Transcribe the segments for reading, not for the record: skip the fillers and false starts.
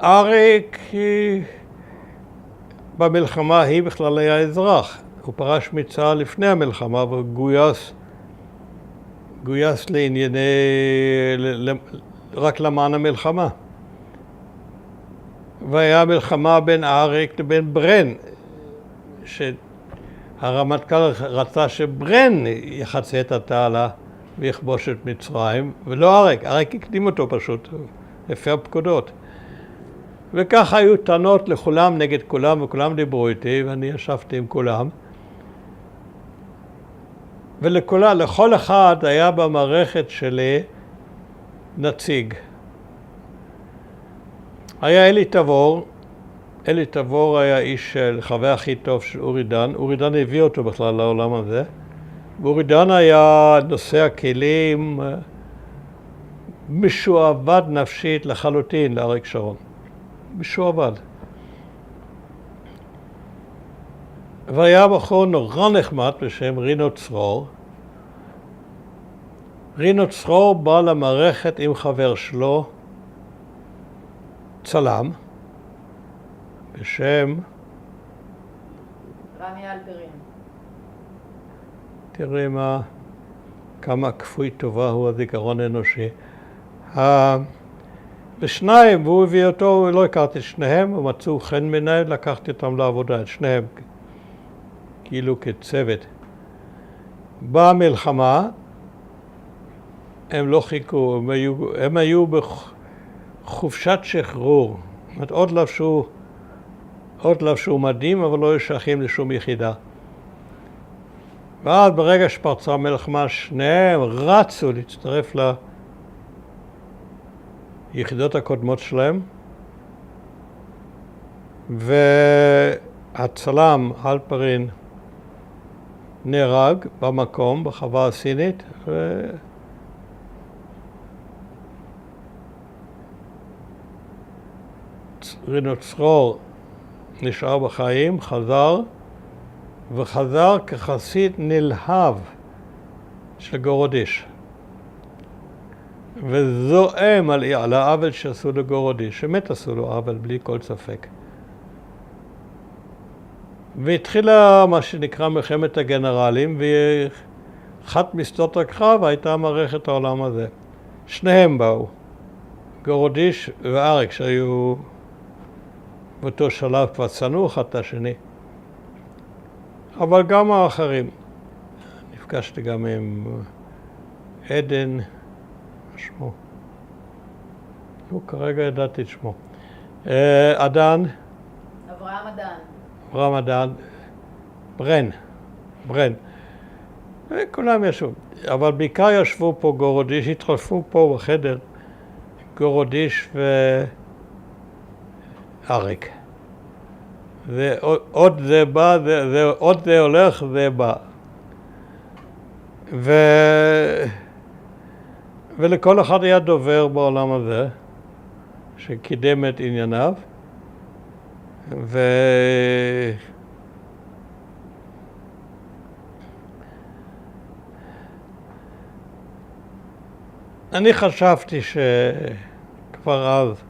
אריק במלחמה היא בכלל היה אזרח. הוא פרש מצה"ל לפני המלחמה וגויס לענייני, רק למען המלחמה. והיה מלחמה בין אריק לבין ברן, שהרמטכ"ל רצה שברן יחצה את התעלה ויכבוש את מצרים, ולא אריק. אריק הקדים אותו פשוט, הפר פקודות. וככה היו טענות לכולם נגד כולם, וכולם דיברו איתי, ואני ישבתי עם כולם. ולכל אחד היה במערכת שלי נציג. היה אלי תבור היה איש חבר הכי טוב של אורי דן. אורי דן הביא אותו בכלל לעולם הזה. ואורי דן היה נושא הכלים משועבד נפשית לחלוטין לאריק שרון. משועבד. והיה בחור נורא נחמד בשם רינו צרור. רינו צרור בא למערכת עם חבר שלו, צלם, בשם רמי אלפרין. תראי כמה כפוי טובה הוא הזיכרון האנושי. ושניים, והוא הביא אותו, לא הכרתי את שניהם, ומצאו חן בעיניי, לקחתי אותם לעבודה, את שניהם, כאילו כצוות. באה המלחמה, הם לא חיכו, הם היו בחופשת שחרור. זאת אומרת, עוד לבשו מדים, אבל לא היו שייכים לשום יחידה. ואז ברגע שפרצה המלחמה, שניהם רצו להצטרף ליחידות הקודמות שלהם. והצלם אלפרין נהרג במקום, בחווה הסינית, רינו צרור נשאר בחיים, וחזר כחסיד נלהב של גורודיש. וזועם על העוול שעשו לגורודיש, שמת עשו לו עוול בלי כל ספק. והתחילה מה שנקרא מלחמת הגנרלים, ואחת משדות הקרב הייתה מערכת העולם הזה. שניהם באו, גורודיש ואריק, שהיו באותו שלב כבר שנאו אחד את השני. אבל גם האחרים. נפגשתי גם עם עדן, שמו. כרגע ידעתי את שמו. אברהם אדן. ברן. כולם ישבו. אבל בעיקר ישבו פה גורודיש, התחלפו פה בחדר גורודיש ואריק. ועוד זה בא, עוד זה הולך, זה בא. ולכל אחד היה דובר בעולם הזה, שקידם את ענייניו. אני חשבתי שכבר אז,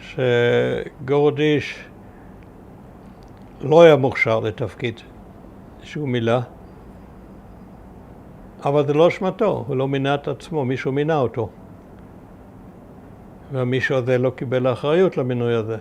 שגורודיש לא היה מוכשר לתפקיד שהוא מילא, אבל זה לא אשמתו, הוא לא מינה את עצמו, מישהו מינה אותו. והמישהו הזה לא קיבל האחריות למינוי הזה.